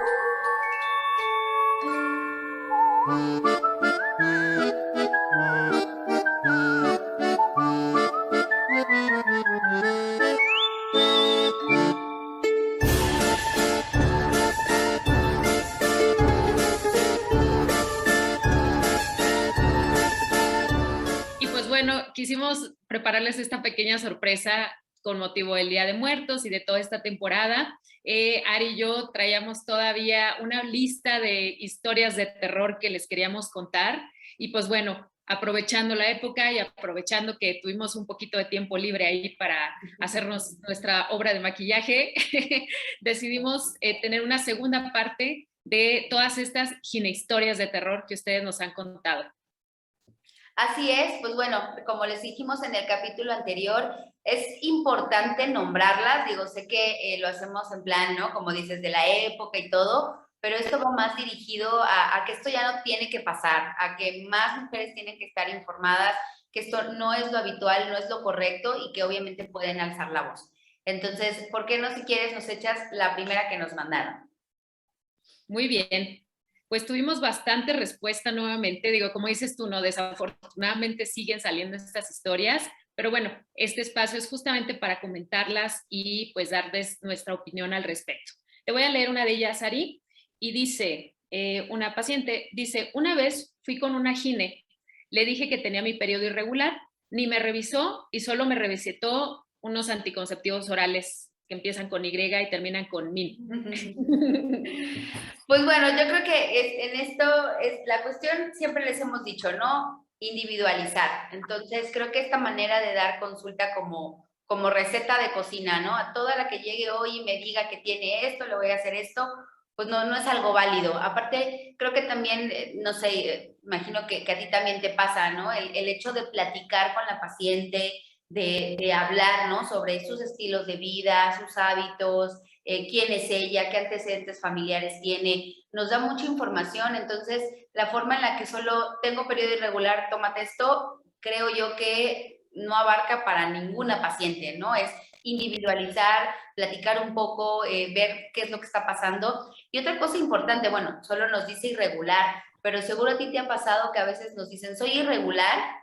Y pues bueno, quisimos prepararles esta pequeña sorpresa con motivo del Día de Muertos y de toda esta temporada. Ari y yo traíamos todavía una lista de historias de terror que les queríamos contar. Y pues bueno, aprovechando la época y aprovechando que tuvimos un poquito de tiempo libre ahí para hacernos nuestra obra de maquillaje, decidimos tener una segunda parte de todas estas historias de terror que ustedes nos han contado. Así es, pues bueno, como les dijimos en el capítulo anterior, es importante nombrarlas, digo, sé que lo hacemos en plan, ¿no? Como dices, de la época y todo, pero esto va más dirigido a que esto ya no tiene que pasar, a que más mujeres tienen que estar informadas, que esto no es lo habitual, no es lo correcto y que obviamente pueden alzar la voz. Entonces, ¿por qué no, si quieres, nos echas la primera que nos mandaron? Muy bien, pues tuvimos bastante respuesta nuevamente. Digo, como dices tú, no, desafortunadamente siguen saliendo estas historias, pero bueno, este espacio es justamente para comentarlas y pues darles nuestra opinión al respecto. Te voy a leer una de ellas, Ari, y dice, una paciente, dice, una vez fui con una gine, le dije que tenía mi periodo irregular, ni me revisó y solo me recetó unos anticonceptivos orales que empiezan con Y y terminan con min. Pues bueno, yo creo que en esto es la cuestión, siempre les hemos dicho, ¿no? Individualizar. Entonces, creo que esta manera de dar consulta como receta de cocina, ¿no? A toda la que llegue hoy y me diga que tiene esto, le voy a hacer esto, pues no es algo válido. Aparte, creo que también, no sé, imagino que a ti también te pasa, ¿no? El hecho de platicar con la paciente, de hablar, ¿no? Sobre sus estilos de vida, sus hábitos, quién es ella, qué antecedentes familiares tiene, nos da mucha información. Entonces, la forma en la que solo tengo periodo irregular, tómate esto, creo yo que no abarca para ninguna paciente, ¿no? Es individualizar, platicar un poco, ver qué es lo que está pasando. Y otra cosa importante, bueno, solo nos dice irregular, pero seguro a ti te ha pasado que a veces nos dicen, soy irregular,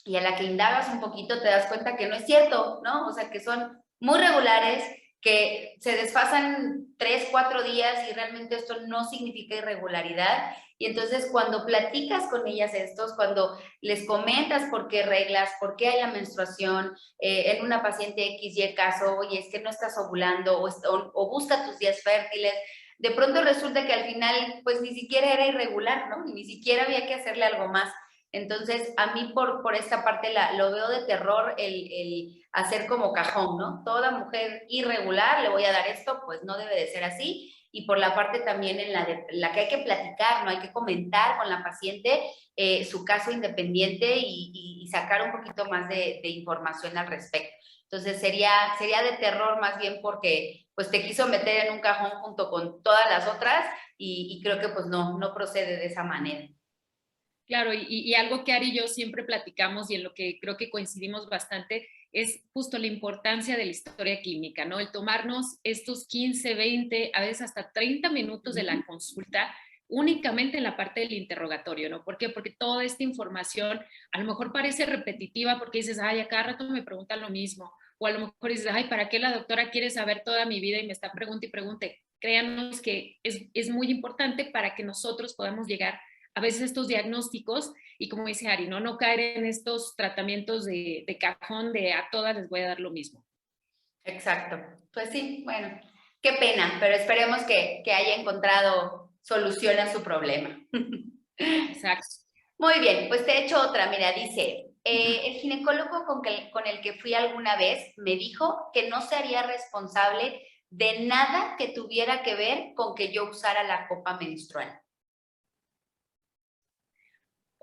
y a la que indagas un poquito te das cuenta que no es cierto, ¿no? O sea, que son muy regulares, que se desfasan 3, 4 días y realmente esto no significa irregularidad. Y entonces cuando platicas con ellas estos, cuando les comentas por qué reglas, por qué hay la menstruación, en una paciente X y el caso, oye, es que no estás ovulando o busca tus días fértiles, de pronto resulta que al final pues ni siquiera era irregular, ¿no? Ni siquiera había que hacerle algo más. Entonces, a mí por esta parte lo veo de terror el hacer como cajón, ¿no? Toda mujer irregular le voy a dar esto, pues no debe de ser así. Y por la parte también en la que hay que platicar, ¿no? Hay que comentar con la paciente su caso independiente y sacar un poquito más de información al respecto. Entonces, sería de terror más bien porque pues te quiso meter en un cajón junto con todas las otras y creo que pues no procede de esa manera. Claro, y algo que Ari y yo siempre platicamos y en lo que creo que coincidimos bastante es justo la importancia de la historia clínica, ¿no? El tomarnos estos 15, 20, a veces hasta 30 minutos de la consulta únicamente en la parte del interrogatorio, ¿no? ¿Por qué? Porque toda esta información a lo mejor parece repetitiva porque dices, ay, a cada rato me preguntan lo mismo, o a lo mejor dices, ay, ¿para qué la doctora quiere saber toda mi vida y me está pregunte y pregunte? Créanos que es muy importante para que nosotros podamos llegar a veces estos diagnósticos y como dice Ari, no caer en estos tratamientos de cajón de a todas les voy a dar lo mismo. Exacto. Pues sí, bueno, qué pena, pero esperemos que haya encontrado solución a su problema. Exacto. Muy bien, pues te he hecho otra. Mira, dice, el ginecólogo con el que fui alguna vez me dijo que no se haría responsable de nada que tuviera que ver con que yo usara la copa menstrual.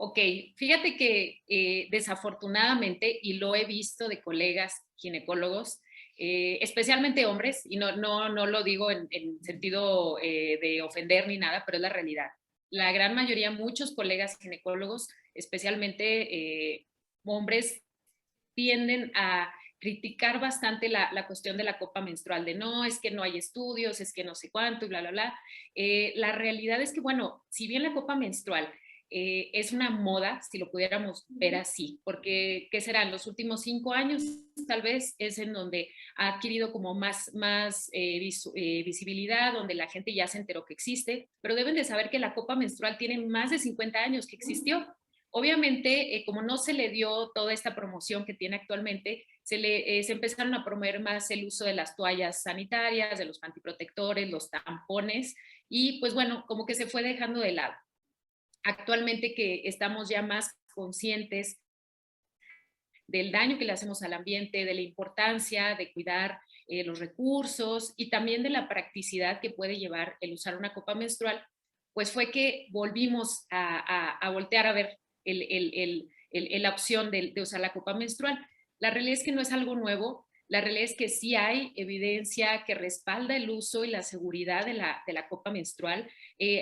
Ok, fíjate que desafortunadamente, y lo he visto de colegas ginecólogos, especialmente hombres, y no lo digo en sentido de ofender ni nada, pero es la realidad. La gran mayoría, muchos colegas ginecólogos, especialmente hombres, tienden a criticar bastante la cuestión de la copa menstrual, de no, es que no hay estudios, es que no sé cuánto y bla, bla, bla. La realidad es que, bueno, si bien la copa menstrual es una moda, si lo pudiéramos ver así, porque, ¿qué será? En los últimos 5 años tal vez es en donde ha adquirido como más visibilidad, donde la gente ya se enteró que existe, pero deben de saber que la copa menstrual tiene más de 50 años que existió. Obviamente, como no se le dio toda esta promoción que tiene actualmente, se empezaron a promover más el uso de las toallas sanitarias, de los antiprotectores, los tampones, y pues bueno, como que se fue dejando de lado. Actualmente que estamos ya más conscientes del daño que le hacemos al ambiente, de la importancia de cuidar los recursos y también de la practicidad que puede llevar el usar una copa menstrual, pues fue que volvimos a voltear a ver la opción de usar la copa menstrual. La realidad es que no es algo nuevo, la realidad es que sí hay evidencia que respalda el uso y la seguridad de la copa menstrual.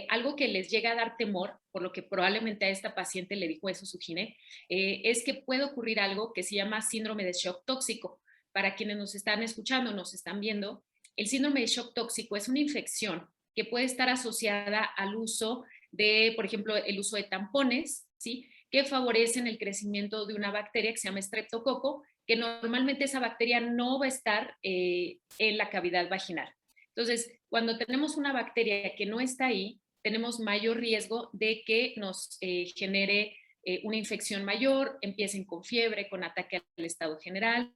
Algo que les llega a dar temor, por lo que probablemente a esta paciente le dijo eso su gine, es que puede ocurrir algo que se llama síndrome de shock tóxico. Para quienes nos están escuchando, nos están viendo, el síndrome de shock tóxico es una infección que puede estar asociada al uso de, por ejemplo, el uso de tampones, ¿sí? Que favorecen el crecimiento de una bacteria que se llama estreptococo, que normalmente esa bacteria no va a estar en la cavidad vaginal. Entonces, cuando tenemos una bacteria que no está ahí, tenemos mayor riesgo de que nos genere una infección mayor, empiecen con fiebre, con ataque al estado general,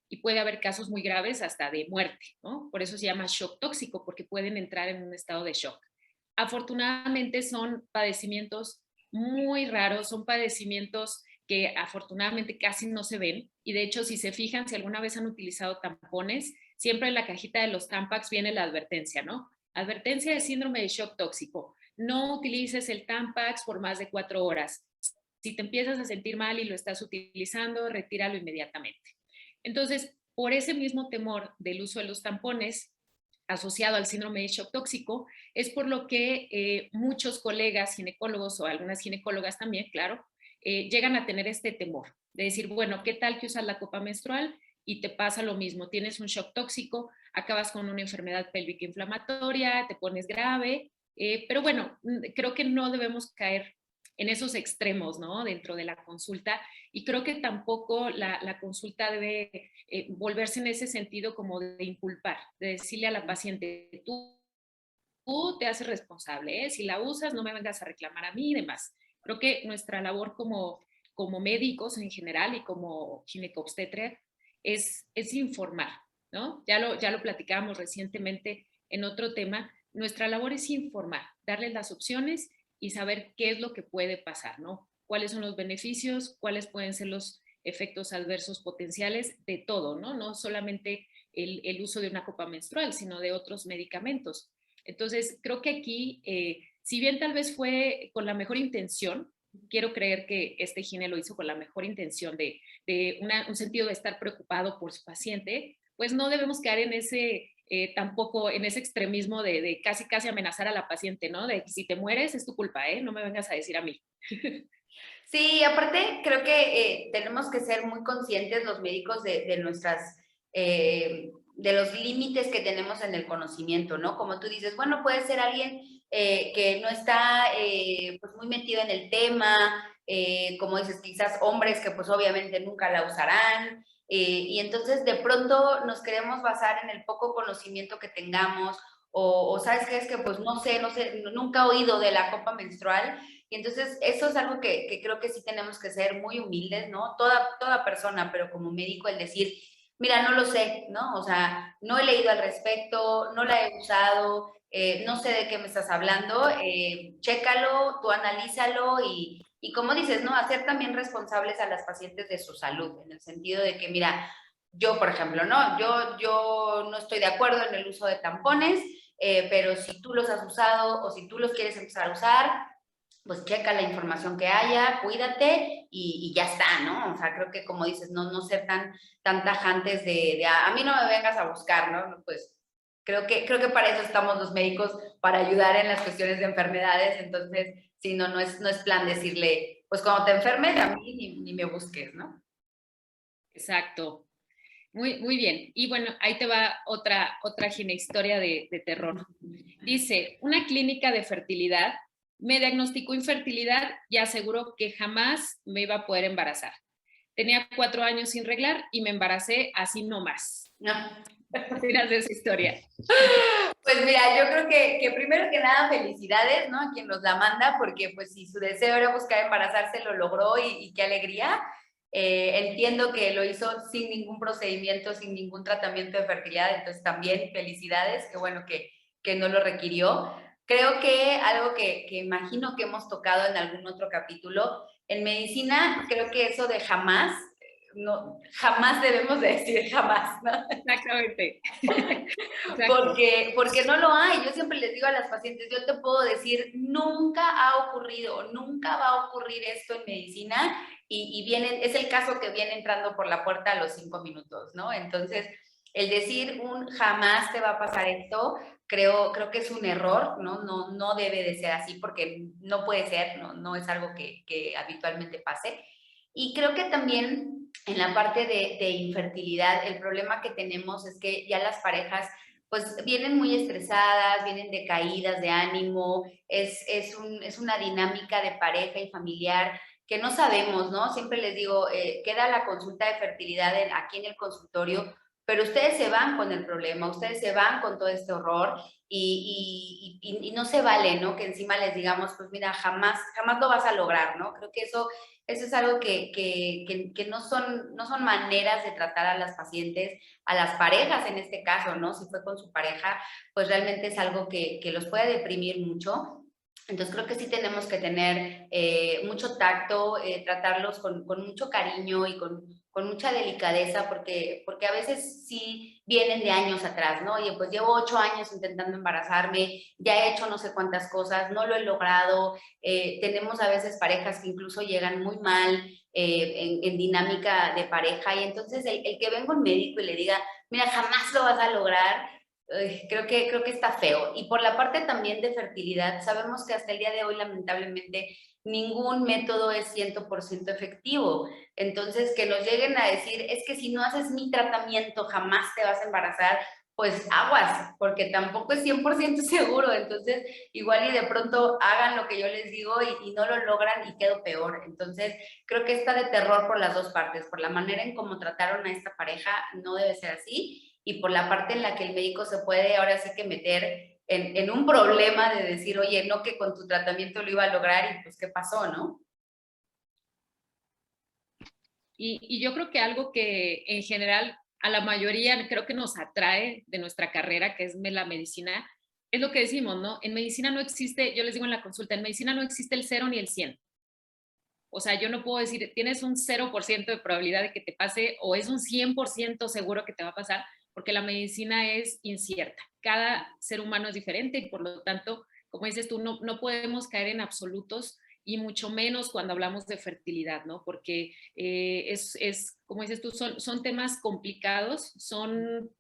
y puede haber casos muy graves hasta de muerte, ¿no? Por eso se llama shock tóxico, porque pueden entrar en un estado de shock. Afortunadamente son padecimientos muy raros, son padecimientos que afortunadamente casi no se ven, y de hecho si se fijan, si alguna vez han utilizado tampones, siempre en la cajita de los Tampax viene la advertencia, ¿no? Advertencia de síndrome de shock tóxico. No utilices el Tampax por más de 4 horas. Si te empiezas a sentir mal y lo estás utilizando, retíralo inmediatamente. Entonces, por ese mismo temor del uso de los tampones asociado al síndrome de shock tóxico, es por lo que muchos colegas ginecólogos o algunas ginecólogas también, claro, llegan a tener este temor de decir, bueno, ¿qué tal que usas la copa menstrual y te pasa lo mismo? Tienes un shock tóxico, acabas con una enfermedad pélvica inflamatoria, te pones grave, pero bueno, creo que no debemos caer en esos extremos, ¿no? Dentro de la consulta, y creo que tampoco la consulta debe volverse en ese sentido como de inculpar, de decirle a la paciente, tú te haces responsable, ¿eh? Si la usas no me vengas a reclamar a mí y demás. Creo que nuestra labor como médicos en general y como ginecobstetra es informar, ¿no? Ya lo platicábamos recientemente en otro tema, nuestra labor es informar, darles las opciones y saber qué es lo que puede pasar, ¿no? Cuáles son los beneficios, cuáles pueden ser los efectos adversos potenciales de todo, ¿no? No solamente el uso de una copa menstrual, sino de otros medicamentos. Entonces, creo que aquí, si bien tal vez fue con la mejor intención, quiero creer que este gine lo hizo con la mejor intención de un sentido de estar preocupado por su paciente, pues no debemos caer en ese, tampoco en ese extremismo de casi amenazar a la paciente, ¿no? De si te mueres es tu culpa, ¿eh? No me vengas a decir a mí. Sí, aparte creo que tenemos que ser muy conscientes los médicos de nuestras, de los límites que tenemos en el conocimiento, ¿no? Como tú dices, bueno, puede ser alguien que no está pues muy metido en el tema, como dices, quizás hombres que pues obviamente nunca la usarán, y entonces de pronto nos queremos basar en el poco conocimiento que tengamos, o sabes qué es que pues no sé, nunca he oído de la copa menstrual. Y entonces eso es algo que creo que sí tenemos que ser muy humildes, ¿no? Toda persona, pero como médico el decir, mira, no lo sé, ¿no? O sea, no he leído al respecto, no la he usado, no sé de qué me estás hablando, chécalo, tú analízalo y como dices, ¿no? Hacer también responsables a las pacientes de su salud, en el sentido de que, mira, yo, por ejemplo, ¿no? Yo no estoy de acuerdo en el uso de tampones, pero si tú los has usado o si tú los quieres empezar a usar, pues checa la información que haya, cuídate y ya está, ¿no? O sea, creo que como dices, no ser tan tajantes de a mí no me vengas a buscar, ¿no? Pues creo que para eso estamos los médicos, para ayudar en las cuestiones de enfermedades, entonces, sí, no es plan decirle, pues cuando te enfermes, a mí ni me busques, ¿no? Exacto. Muy bien. Y bueno, ahí te va otra ginehistoria de terror. Dice, una clínica de fertilidad me diagnosticó infertilidad y aseguró que jamás me iba a poder embarazar. Tenía 4 años sin reglar y me embaracé así nomás. No. ¿Qué opinas de esa historia? Pues mira, yo creo que primero que nada felicidades, ¿no? A quien nos la manda, porque pues si su deseo era buscar embarazarse, lo logró y qué alegría. Entiendo que lo hizo sin ningún procedimiento, sin ningún tratamiento de fertilidad, entonces también felicidades, qué bueno que no lo requirió. Creo que algo que imagino que hemos tocado en algún otro capítulo, en medicina, creo que eso de jamás, no, jamás debemos de decir jamás, ¿no? Exactamente. Porque no lo hay. Yo siempre les digo a las pacientes, yo te puedo decir, nunca ha ocurrido, nunca va a ocurrir esto en medicina y vienen, es el caso que viene entrando por la puerta a los 5 minutos, ¿no? Entonces, el decir un jamás te va a pasar esto, creo que es un error, ¿no? No debe de ser así porque no puede ser, no es algo que habitualmente pase. Y creo que también en la parte de infertilidad, el problema que tenemos es que ya las parejas pues vienen muy estresadas, vienen decaídas de ánimo, es una dinámica de pareja y familiar que no sabemos, ¿no? Siempre les digo, queda la consulta de fertilidad aquí en el consultorio, pero ustedes se van con el problema, ustedes se van con todo este horror y no se vale, ¿no? Que encima les digamos, pues mira, jamás lo vas a lograr, ¿no? Creo que eso es algo que no son maneras de tratar a las pacientes, a las parejas en este caso, ¿no? Si fue con su pareja, pues realmente es algo que los puede deprimir mucho. Entonces creo que sí tenemos que tener mucho tacto, tratarlos con mucho cariño y con mucha delicadeza, porque a veces sí vienen de años atrás, ¿no? Oye, pues llevo 8 años intentando embarazarme, ya he hecho no sé cuántas cosas, no lo he logrado. Tenemos a veces parejas que incluso llegan muy mal en dinámica de pareja y entonces el que venga un médico y le diga, mira, jamás lo vas a lograr, creo que está feo. Y por la parte también de fertilidad, sabemos que hasta el día de hoy, lamentablemente, ningún método es 100% efectivo. Entonces, que nos lleguen a decir, es que si no haces mi tratamiento, jamás te vas a embarazar, pues aguas, porque tampoco es 100% seguro. Entonces, igual y de pronto hagan lo que yo les digo y no lo logran y quedo peor. Entonces, creo que está de terror por las dos partes, por la manera en cómo trataron a esta pareja, no debe ser así y por la parte en la que el médico se puede ahora sí que meter en un problema de decir, oye, no que con tu tratamiento lo iba a lograr y pues qué pasó, ¿no? Y yo creo que algo que en general a la mayoría creo que nos atrae de nuestra carrera, que es la medicina, es lo que decimos, ¿no? En medicina no existe, yo les digo en la consulta, en medicina no existe el 0 ni el 100. O sea, yo no puedo decir, tienes un 0% de probabilidad de que te pase o es un 100% seguro que te va a pasar, porque la medicina es incierta. Cada ser humano es diferente y por lo tanto, como dices tú, no podemos caer en absolutos y mucho menos cuando hablamos de fertilidad, ¿no? Porque como dices tú, son temas complicados, son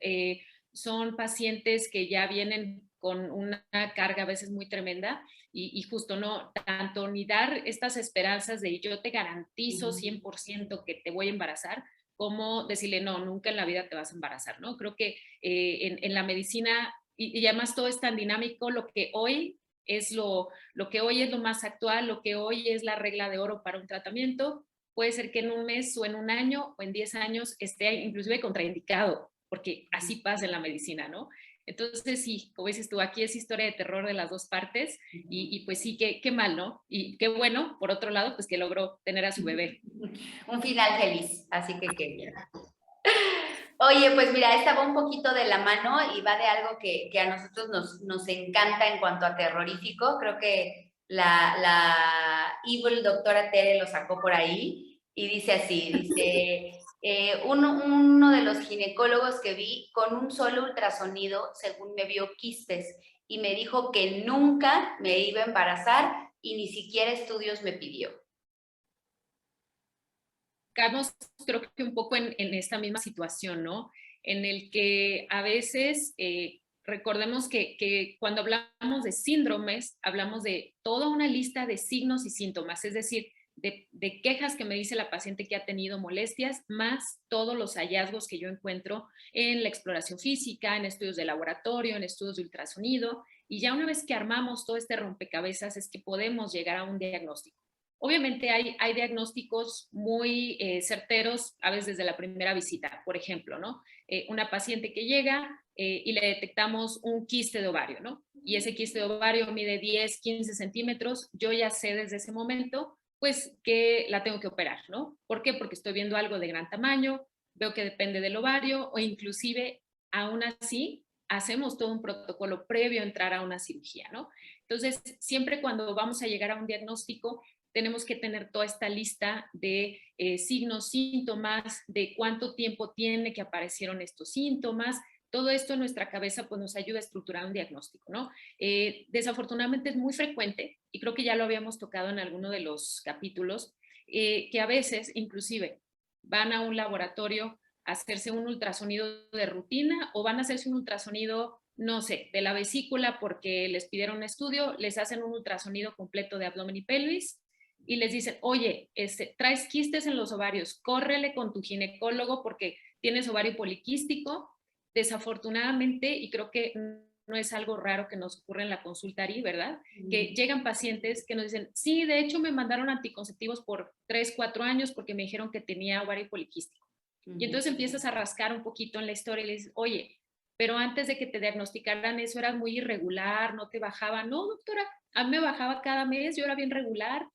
pacientes que ya vienen con una carga a veces muy tremenda y justo no tanto ni dar estas esperanzas de yo te garantizo 100% que te voy a embarazar, como decirle no, nunca en la vida te vas a embarazar, ¿no? Creo que en la medicina, y además todo es tan dinámico, lo que hoy es lo que hoy es lo más actual, lo que hoy es la regla de oro para un tratamiento, puede ser que en un mes o en un año o en 10 años esté inclusive contraindicado, porque así pasa en la medicina, ¿no? Entonces, sí, como dices tú, aquí es historia de terror de las dos partes y pues sí, qué mal, ¿no? Y qué bueno, por otro lado, pues que logró tener a su bebé. Un final feliz, así que qué bien. Oye, pues mira, esta va un poquito de la mano y va de algo que a nosotros nos encanta en cuanto a terrorífico. Creo que la evil doctora Tere lo sacó por ahí y dice así, dice, uno de los ginecólogos que vi con un solo ultrasonido, según me vio quistes y me dijo que nunca me iba a embarazar y ni siquiera estudios me pidió. Estamos, creo que un poco en esta misma situación, ¿no? En el que a veces recordemos que cuando hablamos de síndromes, hablamos de toda una lista de signos y síntomas, es decir, de quejas que me dice la paciente que ha tenido molestias, más todos los hallazgos que yo encuentro en la exploración física, en estudios de laboratorio, en estudios de ultrasonido, y ya una vez que armamos todo este rompecabezas es que podemos llegar a un diagnóstico. Obviamente hay diagnósticos muy certeros a veces desde la primera visita, por ejemplo, ¿no? Una paciente que llega y le detectamos un quiste de ovario, ¿no? Y ese quiste de ovario mide 10, 15 centímetros, yo ya sé desde ese momento, pues, que la tengo que operar, ¿no? ¿Por qué? Porque estoy viendo algo de gran tamaño, veo que depende del ovario o inclusive, aún así, hacemos todo un protocolo previo a entrar a una cirugía, ¿no? Entonces, siempre cuando vamos a llegar a un diagnóstico, tenemos que tener toda esta lista de signos, síntomas, de cuánto tiempo tiene que aparecieron estos síntomas. Todo esto en nuestra cabeza pues, nos ayuda a estructurar un diagnóstico, ¿no? Desafortunadamente es muy frecuente, y creo que ya lo habíamos tocado en alguno de los capítulos, que a veces inclusive van a un laboratorio a hacerse un ultrasonido de rutina o van a hacerse un ultrasonido, no sé, de la vesícula porque les pidieron un estudio, les hacen un ultrasonido completo de abdomen y pelvis y les dicen, oye, traes quistes en los ovarios, córrele con tu ginecólogo porque tienes ovario poliquístico. Desafortunadamente, y creo que no es algo raro que nos ocurre en la consulta ARI, ¿verdad? Que llegan pacientes que nos dicen, sí, de hecho me mandaron anticonceptivos por 3, 4 años porque me dijeron que tenía ovario poliquístico. Y entonces empiezas a rascar un poquito en la historia y le dices, oye, pero antes de que te diagnosticaran eso eras muy irregular, no te bajaba. No, doctora, a mí me bajaba cada mes, yo era bien regular.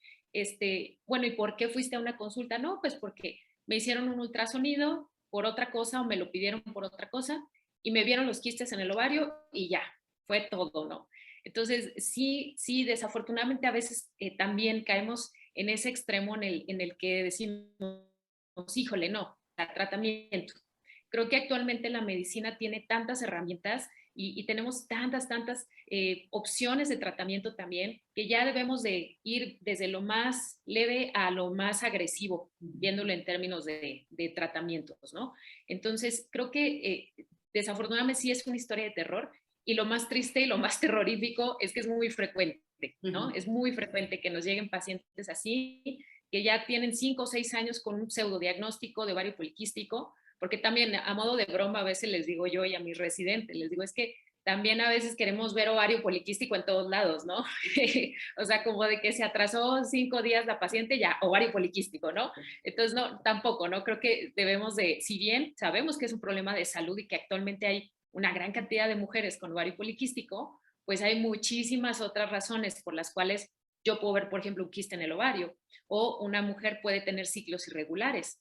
Bueno, ¿y por qué fuiste a una consulta? No, pues porque me hicieron un ultrasonido por otra cosa o me lo pidieron por otra cosa y me vieron los quistes en el ovario y ya, fue todo, ¿no? Entonces, sí, sí, desafortunadamente a veces también caemos en ese extremo en el que decimos, híjole, no, tratamiento. Creo que actualmente la medicina tiene tantas herramientas y tenemos tantas opciones de tratamiento también, que ya debemos de ir desde lo más leve a lo más agresivo, viéndolo en términos de tratamientos, ¿no? Entonces, creo que desafortunadamente sí es una historia de terror y lo más triste y lo más terrorífico es que es muy frecuente, ¿no? Es muy frecuente que nos lleguen pacientes así, que ya tienen 5 o 6 años con un pseudodiagnóstico de ovario poliquístico, porque también a modo de broma a veces les digo yo y a mis residentes, les digo, es que también a veces queremos ver ovario poliquístico en todos lados, ¿no? O sea, como de que se atrasó 5 días la paciente, ya, ovario poliquístico, ¿no? Entonces, no, tampoco, ¿no? Creo que debemos de, si bien sabemos que es un problema de salud y que actualmente hay una gran cantidad de mujeres con ovario poliquístico, pues hay muchísimas otras razones por las cuales yo puedo ver, por ejemplo, un quiste en el ovario o una mujer puede tener ciclos irregulares.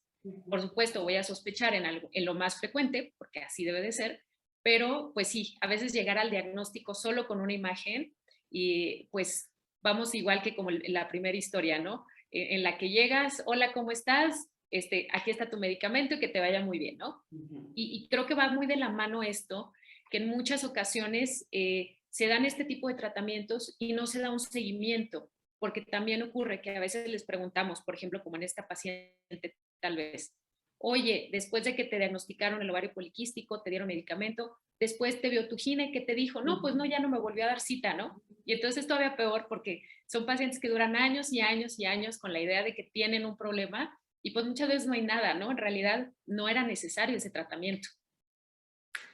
Por supuesto, voy a sospechar en lo más frecuente, porque así debe de ser, pero pues sí, a veces llegar al diagnóstico solo con una imagen y pues vamos igual que como en la primera historia, ¿no? En la que llegas, hola, ¿cómo estás? Aquí está tu medicamento y que te vaya muy bien, ¿no? Y creo que va muy de la mano esto, que en muchas ocasiones se dan este tipo de tratamientos y no se da un seguimiento, porque también ocurre que a veces les preguntamos, por ejemplo, como en esta paciente tal vez, oye, después de que te diagnosticaron el ovario poliquístico, te dieron medicamento, después te vio tu gine, ¿qué te dijo? No, pues no, ya no me volvió a dar cita, ¿no? Y entonces es todavía peor porque son pacientes que duran años y años y años con la idea de que tienen un problema y pues muchas veces no hay nada, ¿no? En realidad no era necesario ese tratamiento.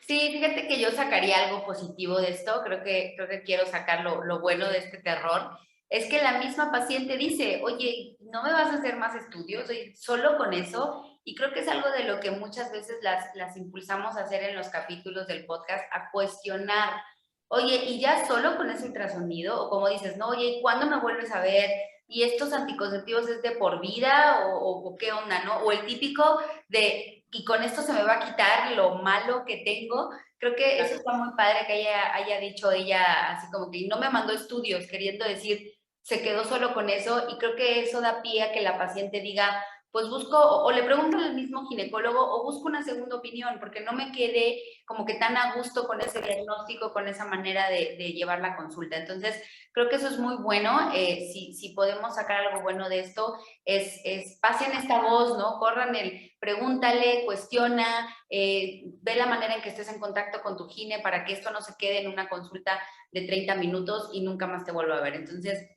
Sí, fíjate que yo sacaría algo positivo de esto, creo que quiero sacar lo bueno de este terror, es que la misma paciente dice, oye, ¿no me vas a hacer más estudios? Oye, solo con eso, y creo que es algo de lo que muchas veces las impulsamos a hacer en los capítulos del podcast, a cuestionar, oye, ¿y ya solo con ese ultrasonido? O como dices, no, oye, ¿cuándo me vuelves a ver? ¿Y estos anticonceptivos es de por vida o qué onda, no? O el típico de, y con esto se me va a quitar lo malo que tengo. Creo que eso está muy padre que haya dicho ella, así como que no me mandó estudios, queriendo decir, se quedó solo con eso, y creo que eso da pie a que la paciente diga, pues busco, o le pregunto al mismo ginecólogo, o busco una segunda opinión, porque no me quedé como que tan a gusto con ese diagnóstico, con esa manera de llevar la consulta. Entonces, creo que eso es muy bueno. Si podemos sacar algo bueno de esto, pasen esta voz, ¿no? Corran pregúntale, cuestiona, ve la manera en que estés en contacto con tu gine para que esto no se quede en una consulta de 30 minutos y nunca más te vuelva a ver. Entonces,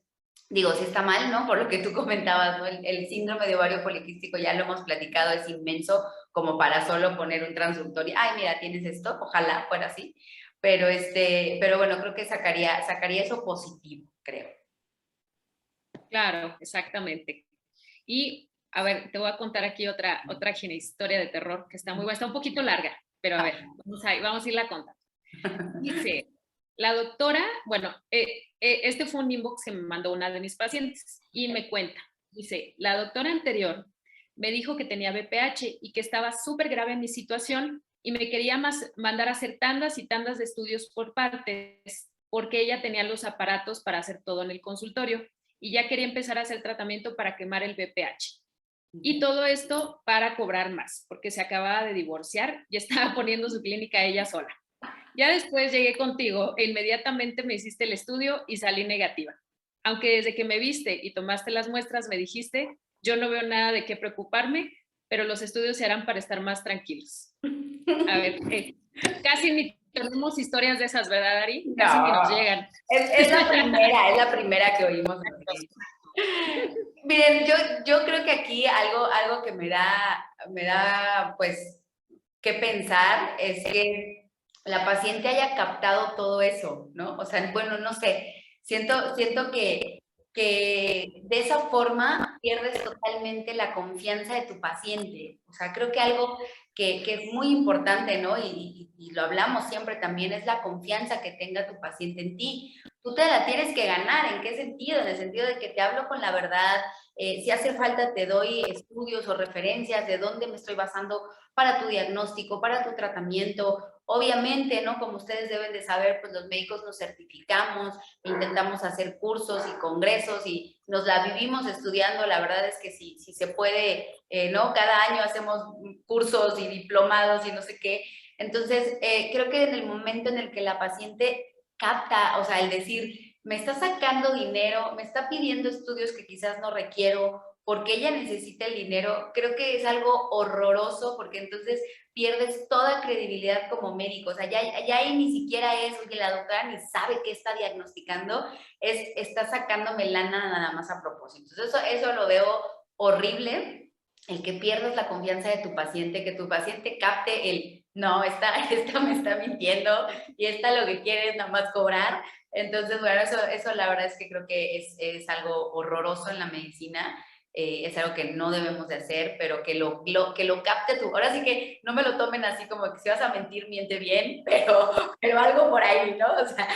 Digo, sí está mal, ¿no? Por lo que tú comentabas, ¿no? El síndrome de ovario poliquístico, ya lo hemos platicado, es inmenso como para solo poner un transductor y, ay, mira, tienes esto, ojalá fuera así. Pero bueno, creo que sacaría eso positivo, creo. Claro, exactamente. Y a ver, te voy a contar aquí otra historia de terror que está muy buena, está un poquito larga, pero a ver, vamos a irla contando. Dice, la doctora, bueno, este fue un inbox que me mandó una de mis pacientes y me cuenta, dice, la doctora anterior me dijo que tenía BPH y que estaba súper grave en mi situación y me quería mandar a hacer tandas y tandas de estudios por partes porque ella tenía los aparatos para hacer todo en el consultorio y ya quería empezar a hacer tratamiento para quemar el BPH. Y todo esto para cobrar más, porque se acababa de divorciar y estaba poniendo su clínica ella sola. Ya después llegué contigo e inmediatamente me hiciste el estudio y salí negativa. Aunque desde que me viste y tomaste las muestras me dijiste, yo no veo nada de qué preocuparme, pero los estudios se harán para estar más tranquilos. A ver, casi ni tenemos historias de esas, ¿verdad, Ari? Casi ni nos No, llegan. es la primera que oímos así. Miren, yo creo que aquí algo que me da pues que pensar es que la paciente haya captado todo eso, ¿no? O sea, bueno, no sé, siento que de esa forma pierdes totalmente la confianza de tu paciente. O sea, creo que algo que es muy importante, ¿no? Y lo hablamos siempre también, es la confianza que tenga tu paciente en ti. Tú te la tienes que ganar. ¿En qué sentido? En el sentido de que te hablo con la verdad, si hace falta te doy estudios o referencias de dónde me estoy basando para tu diagnóstico, para tu tratamiento. Obviamente, ¿no? Como ustedes deben de saber, pues los médicos nos certificamos, intentamos hacer cursos y congresos y nos la vivimos estudiando. La verdad es que si se puede, ¿no? Cada año hacemos cursos y diplomados y no sé qué. Entonces, creo que en el momento en el que la paciente capta, o sea, el decir, me está sacando dinero, me está pidiendo estudios que quizás no requiero, porque ella necesita el dinero, creo que es algo horroroso, porque entonces pierdes toda credibilidad como médico. O sea, ya ahí ni siquiera es, oye, la doctora ni sabe qué está diagnosticando, está sacándome lana nada más a propósito. Entonces, eso lo veo horrible, el que pierdas la confianza de tu paciente, que tu paciente capte el, no, esta me está mintiendo y esta lo que quiere es nada más cobrar. Entonces, bueno, eso la verdad es que creo que es algo horroroso en la medicina. Es algo que no debemos de hacer, pero que lo capte tú. Ahora sí que no me lo tomen así como que si vas a mentir, miente bien, pero algo por ahí, ¿no? O sea,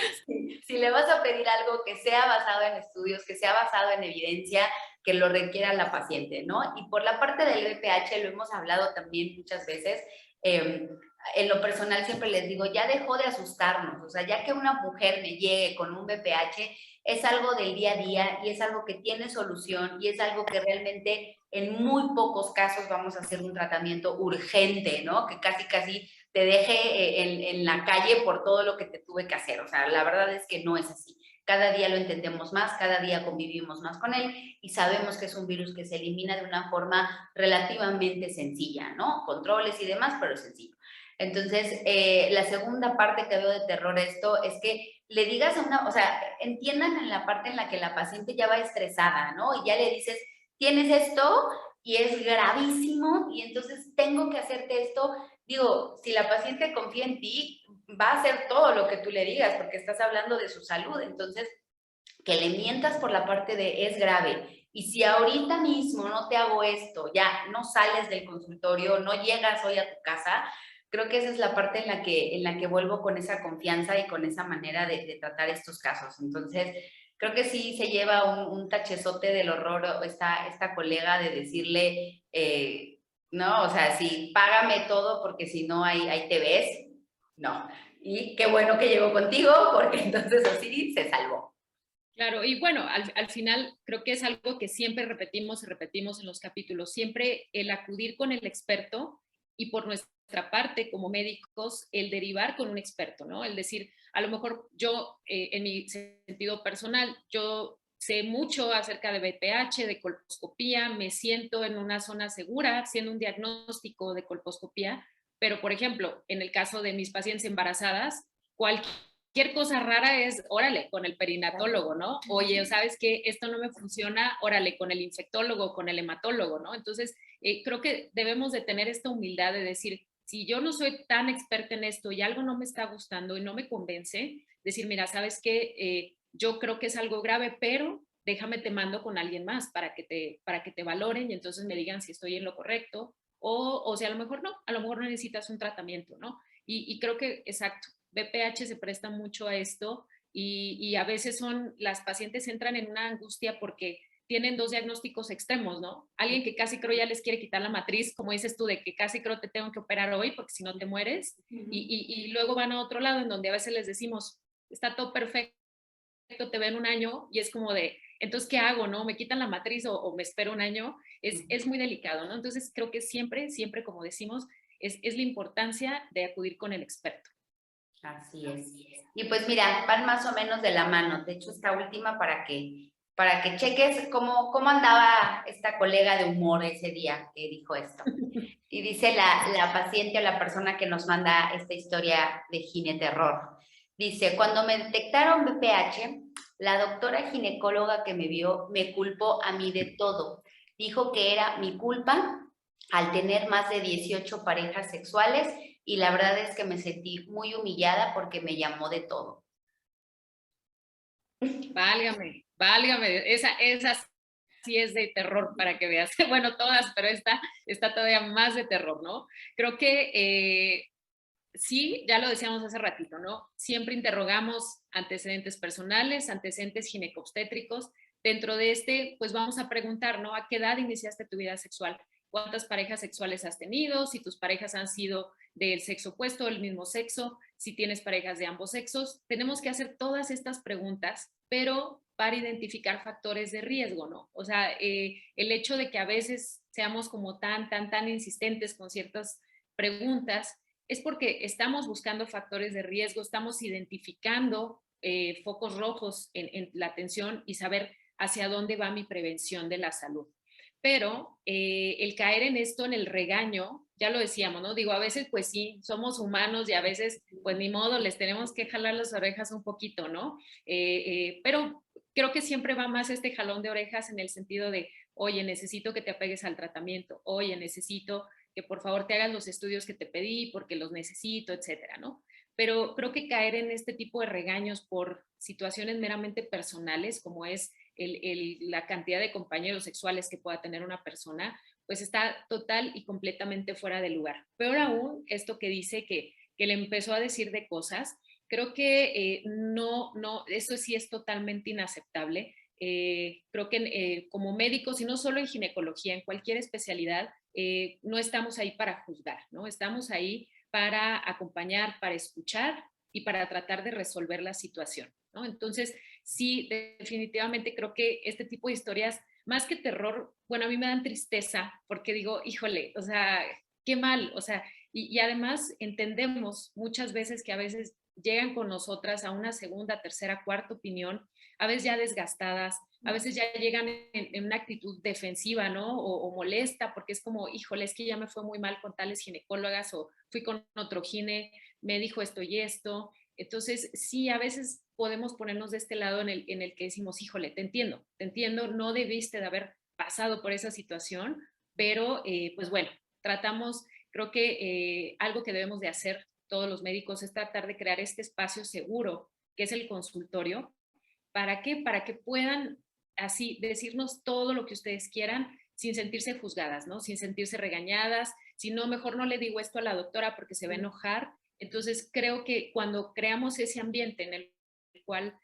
si le vas a pedir algo que sea basado en estudios, que sea basado en evidencia, que lo requiera la paciente, ¿no? Y por la parte del BPH, lo hemos hablado también muchas veces, en lo personal siempre les digo, ya dejó de asustarnos, o sea, ya que una mujer me llegue con un BPH, es algo del día a día y es algo que tiene solución y es algo que realmente en muy pocos casos vamos a hacer un tratamiento urgente, ¿no? Que casi te deje en la calle por todo lo que te tuve que hacer. O sea, la verdad es que no es así. Cada día lo entendemos más, cada día convivimos más con él y sabemos que es un virus que se elimina de una forma relativamente sencilla, ¿no? Controles y demás, pero sencillo. Entonces, la segunda parte que veo de terror esto es que le digas a una, o sea, entiendan en la parte en la que la paciente ya va estresada, ¿no? Y ya le dices, tienes esto y es gravísimo y entonces tengo que hacerte esto. Digo, si la paciente confía en ti, va a hacer todo lo que tú le digas porque estás hablando de su salud. Entonces, que le mientas por la parte de es grave. Y si ahorita mismo no te hago esto, ya no sales del consultorio, no llegas hoy a tu casa, creo que esa es la parte en la que vuelvo con esa confianza y con esa manera de tratar estos casos. Entonces, creo que sí se lleva un tachezote del horror esta colega de decirle, no, o sea, sí, págame todo porque si no, ahí te ves. No. Y qué bueno que llegó contigo porque entonces así se salvó. Claro, y bueno, al final creo que es algo que siempre repetimos y repetimos en los capítulos, siempre el acudir con el experto y por nuestra parte como médicos el derivar con un experto, ¿no? El decir, a lo mejor yo en mi sentido personal, yo sé mucho acerca de BPH, de colposcopía, me siento en una zona segura haciendo un diagnóstico de colposcopía, pero por ejemplo, en el caso de mis pacientes embarazadas, cualquier cualquier cosa rara es, órale, con el perinatólogo, ¿no? Oye, ¿sabes qué? Esto no me funciona, órale, con el infectólogo, con el hematólogo, ¿no? Entonces, creo que debemos de tener esta humildad de decir, si yo no soy tan experta en esto y algo no me está gustando y no me convence, decir, mira, ¿sabes qué? Yo creo que es algo grave, pero déjame te mando con alguien más para que te valoren y entonces me digan si estoy en lo correcto o si a lo mejor no, a lo mejor no necesitas un tratamiento, ¿no? Y creo que, exacto, BPH se presta mucho a esto y a veces las pacientes entran en una angustia porque tienen dos diagnósticos extremos, ¿no? Alguien que casi creo ya les quiere quitar la matriz, como dices tú, de que casi creo te tengo que operar hoy porque si no te mueres, y luego van a otro lado en donde a veces les decimos, está todo perfecto, te ven un año y es como de, entonces, ¿qué hago, no? ¿Me quitan la matriz o me espero un año? Es muy delicado, ¿no? Entonces, creo que siempre, siempre, como decimos, es la importancia de acudir con el experto. Así es. Y pues mira, van más o menos de la mano. De hecho, esta última para que cheques cómo andaba esta colega de humor ese día que dijo esto. Y dice la paciente o la persona que nos manda esta historia de gineterror. Dice, cuando me detectaron BPH, la doctora ginecóloga que me vio me culpó a mí de todo. Dijo que era mi culpa al tener más de 18 parejas sexuales y la verdad es que me sentí muy humillada porque me llamó de todo. Válgame, válgame, esa sí es de terror para que veas. Bueno, todas, pero esta está todavía más de terror, ¿no? Creo que sí, ya lo decíamos hace ratito, ¿no? Siempre interrogamos antecedentes personales, antecedentes ginecobstétricos. Dentro de pues vamos a preguntar, ¿no? ¿A qué edad iniciaste tu vida sexual? ¿Cuántas parejas sexuales has tenido? Si tus parejas han sido del sexo opuesto o del mismo sexo, si tienes parejas de ambos sexos. Tenemos que hacer todas estas preguntas, pero para identificar factores de riesgo, ¿no? O sea, el hecho de que a veces seamos como tan insistentes con ciertas preguntas es porque estamos buscando factores de riesgo, estamos identificando focos rojos en la atención y saber hacia dónde va mi prevención de la salud. Pero el caer en esto, en el regaño, ya lo decíamos, ¿no? Digo, a veces pues sí, somos humanos y a veces pues ni modo, les tenemos que jalar las orejas un poquito, ¿no? Pero creo que siempre va más este jalón de orejas en el sentido de, oye, necesito que te apegues al tratamiento, oye, necesito que por favor te hagas los estudios que te pedí porque los necesito, etcétera, ¿no? Pero creo que caer en este tipo de regaños por situaciones meramente personales, como es la cantidad de compañeros sexuales que pueda tener una persona, pues está total y completamente fuera de lugar. Peor aún, esto que dice que le empezó a decir de cosas, creo que eso sí es totalmente inaceptable. Creo que como médicos, y no solo en ginecología, en cualquier especialidad, no estamos ahí para juzgar, ¿no? Estamos ahí para acompañar, para escuchar y para tratar de resolver la situación, ¿no? Entonces, sí, definitivamente creo que este tipo de historias, más que terror, bueno, a mí me dan tristeza porque digo, híjole, o sea, qué mal, o sea, y además entendemos muchas veces que a veces llegan con nosotras a una segunda, tercera, cuarta opinión, a veces ya desgastadas, a veces ya llegan en una actitud defensiva, ¿no? O molesta, porque es como, híjole, es que ya me fue muy mal con tales ginecólogas o fui con otro gine, me dijo esto y esto. Entonces, sí, a veces podemos ponernos de este lado en el que decimos, híjole, te entiendo, no debiste de haber pasado por esa situación, pero pues bueno, tratamos, creo que algo que debemos de hacer todos los médicos es tratar de crear este espacio seguro, que es el consultorio. ¿Para qué? Para que puedan así decirnos todo lo que ustedes quieran sin sentirse juzgadas, ¿no? Sin sentirse regañadas, si no, mejor no le digo esto a la doctora porque se va a enojar. Entonces, creo que cuando creamos ese ambiente en el cual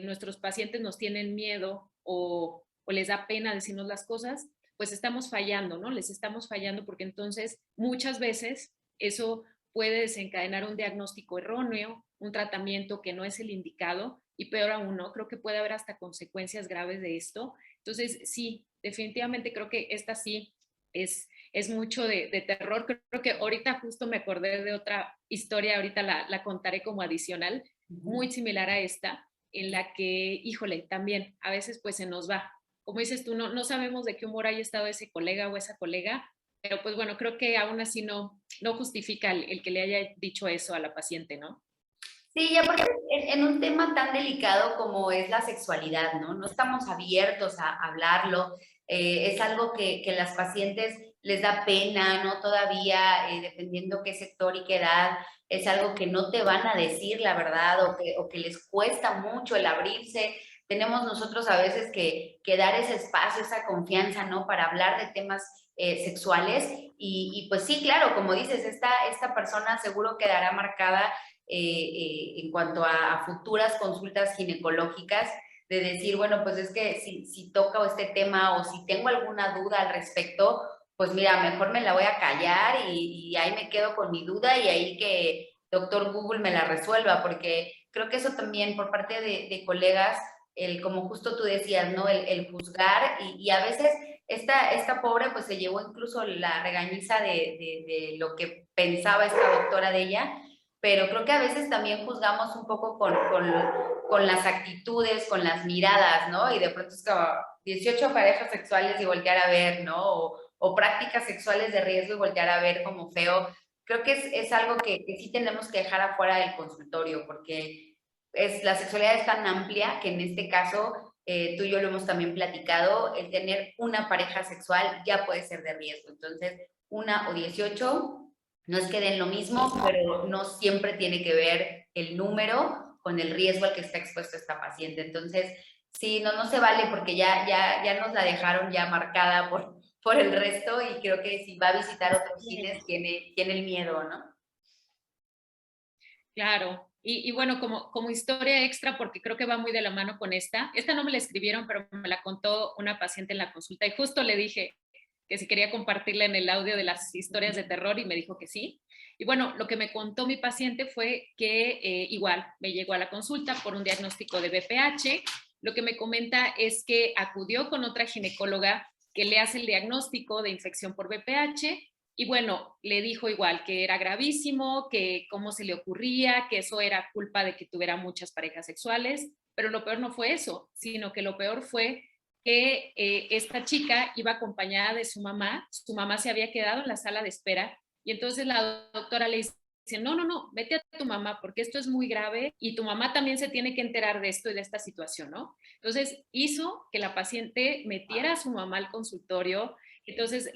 nuestros pacientes nos tienen miedo o les da pena decirnos las cosas, pues estamos fallando, ¿no? Les estamos fallando porque entonces muchas veces eso puede desencadenar un diagnóstico erróneo, un tratamiento que no es el indicado y peor aún, ¿no? Creo que puede haber hasta consecuencias graves de esto. Entonces, sí, definitivamente creo que esta sí es mucho de terror. Creo que ahorita justo me acordé de otra historia, ahorita la contaré como adicional, muy similar a esta, en la que, híjole, también a veces pues se nos va. Como dices tú, no sabemos de qué humor haya estado ese colega o esa colega, pero pues bueno, creo que aún así no justifica el que le haya dicho eso a la paciente, ¿no? Sí, y aparte en un tema tan delicado como es la sexualidad, ¿no? No estamos abiertos a hablarlo. Es algo que las pacientes les da pena, ¿no? Todavía, dependiendo qué sector y qué edad, es algo que no te van a decir la verdad o que les cuesta mucho el abrirse. Tenemos nosotros a veces que dar ese espacio, esa confianza, ¿no? Para hablar de temas sexuales y pues sí, claro, como dices, esta persona seguro quedará marcada en cuanto a futuras consultas ginecológicas, de decir, bueno, pues es que si toco este tema o si tengo alguna duda al respecto, pues mira, mejor me la voy a callar y ahí me quedo con mi duda y ahí que doctor Google me la resuelva, porque creo que eso también por parte de colegas, como justo tú decías, ¿no? El juzgar y a veces esta pobre pues se llevó incluso la regañiza de lo que pensaba esta doctora de ella, pero creo que a veces también juzgamos un poco con las actitudes, con las miradas, ¿no? Y de pronto es como 18 parejas sexuales y voltear a ver, ¿no? O prácticas sexuales de riesgo y voltear a ver como feo. Creo que es algo que sí tenemos que dejar afuera del consultorio, porque la sexualidad es tan amplia que en este caso, tú y yo lo hemos también platicado, el tener una pareja sexual ya puede ser de riesgo. Entonces, una o 18 no es que den lo mismo, pero no siempre tiene que ver el número con el riesgo al que está expuesto esta paciente. Entonces, sí, no se vale porque ya nos la dejaron ya marcada por el resto y creo que si va a visitar otros cines tiene el miedo, ¿no? Claro. Y bueno, como historia extra, porque creo que va muy de la mano con esta no me la escribieron, pero me la contó una paciente en la consulta y justo le dije que si quería compartirla en el audio de las historias de terror y me dijo que sí. Y bueno, lo que me contó mi paciente fue que igual me llegó a la consulta por un diagnóstico de BPH. Lo que me comenta es que acudió con otra ginecóloga que le hace el diagnóstico de infección por BPH y bueno, le dijo igual que era gravísimo, que cómo se le ocurría, que eso era culpa de que tuviera muchas parejas sexuales, pero lo peor no fue eso, sino que lo peor fue que esta chica iba acompañada de su mamá se había quedado en la sala de espera y entonces la doctora le dice, no, vete a tu mamá porque esto es muy grave y tu mamá también se tiene que enterar de esto y de esta situación, ¿no? Entonces hizo que la paciente metiera a su mamá al consultorio. Entonces,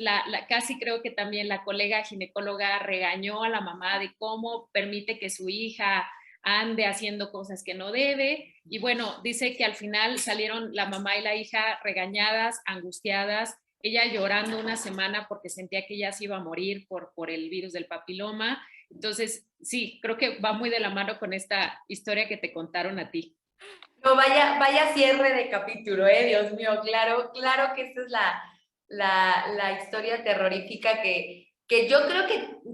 casi creo que también la colega ginecóloga regañó a la mamá de cómo permite que su hija ande haciendo cosas que no debe. Y bueno, dice que al final salieron la mamá y la hija regañadas, angustiadas, ella llorando una semana porque sentía que ella se iba a morir por el virus del papiloma. Entonces, sí, creo que va muy de la mano con esta historia que te contaron a ti. No, vaya cierre de capítulo, Dios mío, claro que esta es la historia terrorífica que yo creo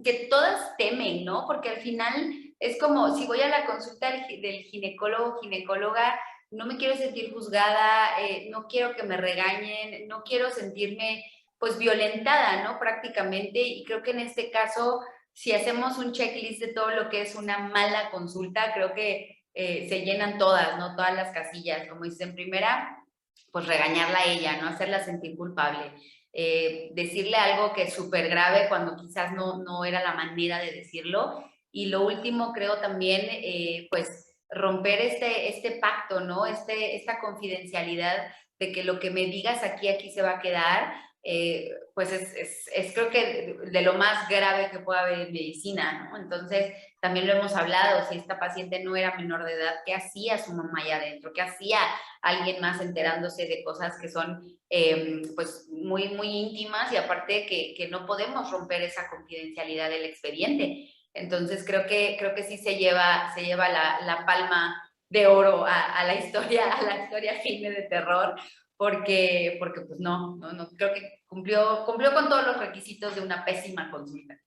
que todas temen, ¿no? Porque al final es como si voy a la consulta del ginecólogo, ginecóloga, no me quiero sentir juzgada, no quiero que me regañen, no quiero sentirme pues violentada, ¿no? Prácticamente, y creo que en este caso, si hacemos un checklist de todo lo que es una mala consulta, creo que se llenan todas, ¿no? Todas las casillas, como dice en primera, pues regañarla a ella, ¿no? Hacerla sentir culpable. Decirle algo que es súper grave cuando quizás no era la manera de decirlo. Y lo último, creo también, pues romper este pacto, ¿no? Esta confidencialidad de que lo que me digas aquí se va a quedar, pues es creo que de lo más grave que puede haber en medicina, ¿no? Entonces, también lo hemos hablado, si esta paciente no era menor de edad, ¿qué hacía su mamá allá adentro? ¿Qué hacía alguien más enterándose de cosas que son pues muy íntimas y aparte que no podemos romper esa confidencialidad del expediente? Entonces creo que sí se lleva la palma de oro a la historia cine de terror, porque pues no, creo que cumplió con todos los requisitos de una pésima consulta.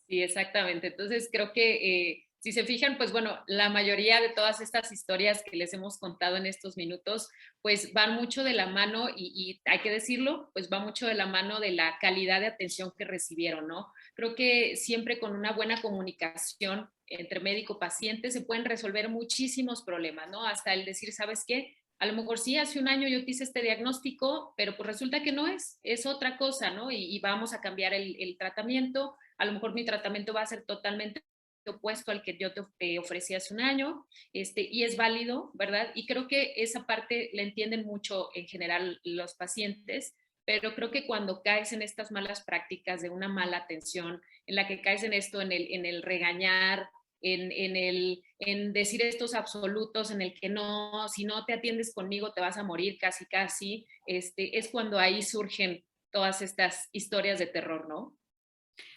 Sí, exactamente. Entonces creo que si se fijan, pues bueno, la mayoría de todas estas historias que les hemos contado en estos minutos, pues van mucho de la mano y hay que decirlo, pues va mucho de la mano de la calidad de atención que recibieron, ¿no? Creo que siempre con una buena comunicación entre médico-paciente se pueden resolver muchísimos problemas, ¿no? Hasta el decir, ¿sabes qué? A lo mejor sí, hace un año yo te hice este diagnóstico, pero pues resulta que no es otra cosa, ¿no? Y vamos a cambiar el tratamiento. A lo mejor mi tratamiento va a ser totalmente opuesto al que yo te ofrecí hace un año, y es válido, ¿verdad? Y creo que esa parte la entienden mucho en general los pacientes, pero creo que cuando caes en estas malas prácticas de una mala atención, en la que caes en esto, en el regañar, en decir estos absolutos, en el que no, si no te atiendes conmigo te vas a morir casi, casi, es cuando ahí surgen todas estas historias de terror, ¿no?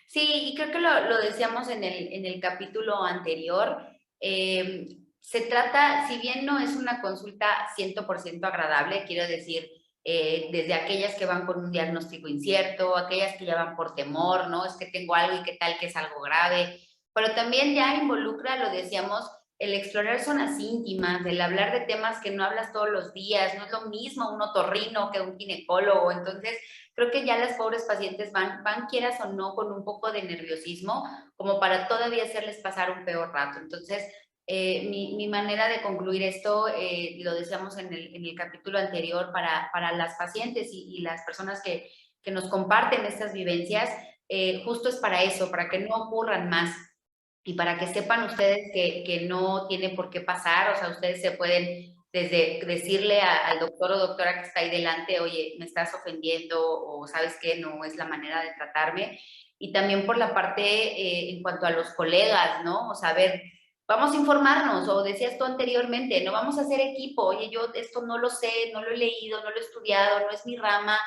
Sí, y creo que lo decíamos en el capítulo anterior. Se trata, si bien no es una consulta 100% agradable, quiero decir, desde aquellas que van con un diagnóstico incierto, aquellas que ya van por temor, ¿no? Es que tengo algo y qué tal que es algo grave, pero también ya involucra, lo decíamos, el explorar zonas íntimas, el hablar de temas que no hablas todos los días, no es lo mismo un otorrino que un ginecólogo, entonces creo que ya las pobres pacientes van quieras o no con un poco de nerviosismo, como para todavía hacerles pasar un peor rato. Entonces, mi manera de concluir esto, lo decíamos en el capítulo anterior, para las pacientes y las personas que nos comparten estas vivencias, justo es para eso, para que no ocurran más y para que sepan ustedes que no tiene por qué pasar, o sea, ustedes se pueden desde decirle al doctor o doctora que está ahí delante, oye, me estás ofendiendo o sabes que no es la manera de tratarme. Y también por la parte en cuanto a los colegas, ¿no? O sea, a ver, vamos a informarnos, o decías tú anteriormente, no vamos a hacer equipo, oye, yo esto no lo sé, no lo he leído, no lo he estudiado, no es mi rama,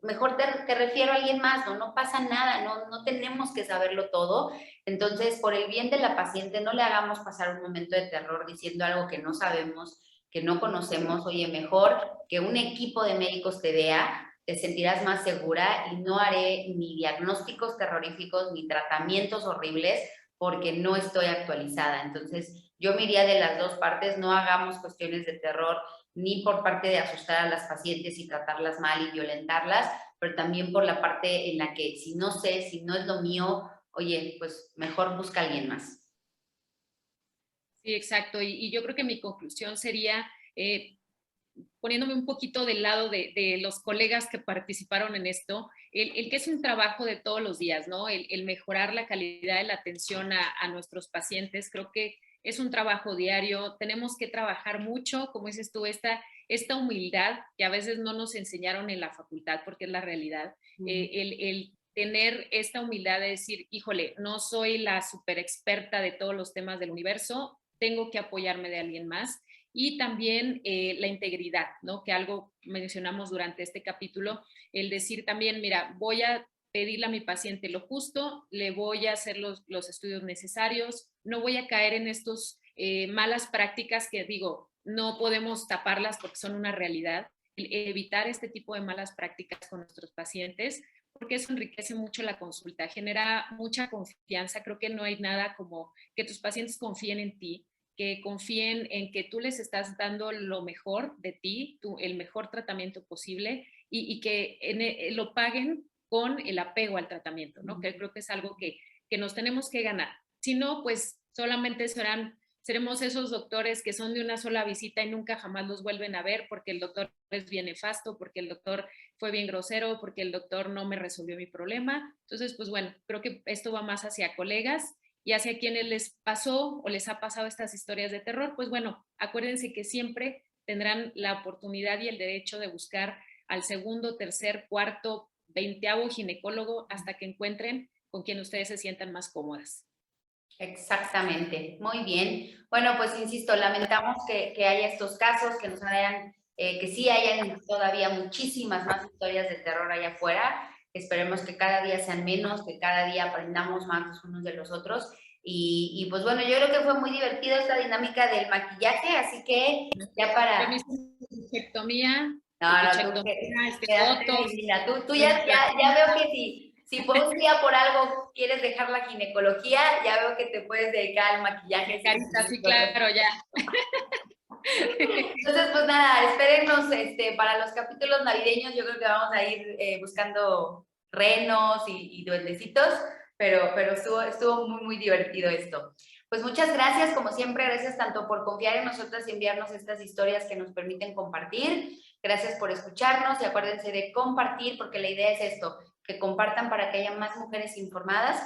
mejor te refiero a alguien más, ¿no? No pasa nada, no tenemos que saberlo todo. Entonces, por el bien de la paciente, no le hagamos pasar un momento de terror diciendo algo que no sabemos, que no conocemos. Oye, mejor que un equipo de médicos te vea, te sentirás más segura y no haré ni diagnósticos terroríficos ni tratamientos horribles porque no estoy actualizada. Entonces, yo me iría de las dos partes, no hagamos cuestiones de terror ni por parte de asustar a las pacientes y tratarlas mal y violentarlas, pero también por la parte en la que si no sé, si no es lo mío, oye, pues mejor busca a alguien más. Sí, exacto. Y yo creo que mi conclusión sería, poniéndome un poquito del lado de los colegas que participaron en esto, el que es un trabajo de todos los días, ¿no? El mejorar la calidad de la atención a nuestros pacientes, creo que es un trabajo diario, tenemos que trabajar mucho, como dices tú, esta humildad que a veces no nos enseñaron en la facultad, porque es la realidad, el tener esta humildad de decir, híjole, no soy la super experta de todos los temas del universo, tengo que apoyarme de alguien más y también la integridad, ¿no? Que algo mencionamos durante este capítulo, el decir también, mira, voy a pedirle a mi paciente lo justo, le voy a hacer los estudios necesarios, no voy a caer en estos malas prácticas que digo, no podemos taparlas porque son una realidad, evitar este tipo de malas prácticas con nuestros pacientes, porque eso enriquece mucho la consulta, genera mucha confianza, creo que no hay nada como que tus pacientes confíen en ti, que confíen en que tú les estás dando lo mejor de ti, el mejor tratamiento posible y que lo paguen con el apego al tratamiento, ¿no? Que creo que es algo que nos tenemos que ganar. Si no, pues solamente seremos esos doctores que son de una sola visita y nunca jamás los vuelven a ver porque el doctor es bien nefasto, porque el doctor fue bien grosero, porque el doctor no me resolvió mi problema. Entonces, pues bueno, creo que esto va más hacia colegas y hacia quienes les pasó o les ha pasado estas historias de terror, pues bueno, acuérdense que siempre tendrán la oportunidad y el derecho de buscar al segundo, tercer, cuarto, 20º ginecólogo hasta que encuentren con quien ustedes se sientan más cómodas. Exactamente, muy bien. Bueno, pues insisto, lamentamos que haya estos casos, que nos hayan, que sí hayan todavía muchísimas más historias de terror allá afuera. Esperemos que cada día sean menos, que cada día aprendamos más los unos de los otros. Y pues bueno, yo creo que fue muy divertido esta dinámica del maquillaje, así que ya Ya para... me hice bichectomía, No, no, tú quedaste botox. divina. Tú ya veo que si por un día por algo quieres dejar la ginecología, ya veo que te puedes dedicar al maquillaje. Carita, sí, claro, ya. Entonces, pues nada, espérennos para los capítulos navideños. Yo creo que vamos a ir buscando renos y duendecitos, pero estuvo muy, muy divertido esto. Pues muchas gracias, como siempre, gracias tanto por confiar en nosotras y enviarnos estas historias que nos permiten compartir. Gracias por escucharnos y acuérdense de compartir, porque la idea es esto, que compartan para que haya más mujeres informadas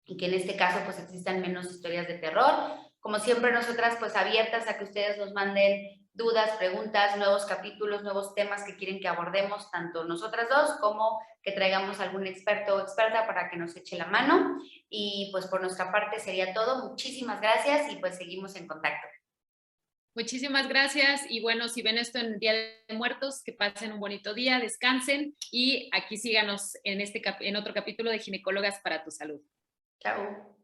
y que en este caso pues existan menos historias de terror. Como siempre, nosotras pues abiertas a que ustedes nos manden dudas, preguntas, nuevos capítulos, nuevos temas que quieren que abordemos, tanto nosotras dos como que traigamos algún experto o experta para que nos eche la mano. Y pues por nuestra parte sería todo. Muchísimas gracias y pues seguimos en contacto. Muchísimas gracias y bueno, si ven esto en Día de Muertos, que pasen un bonito día, descansen y aquí síganos en otro capítulo de Ginecólogas para tu Salud. Chao.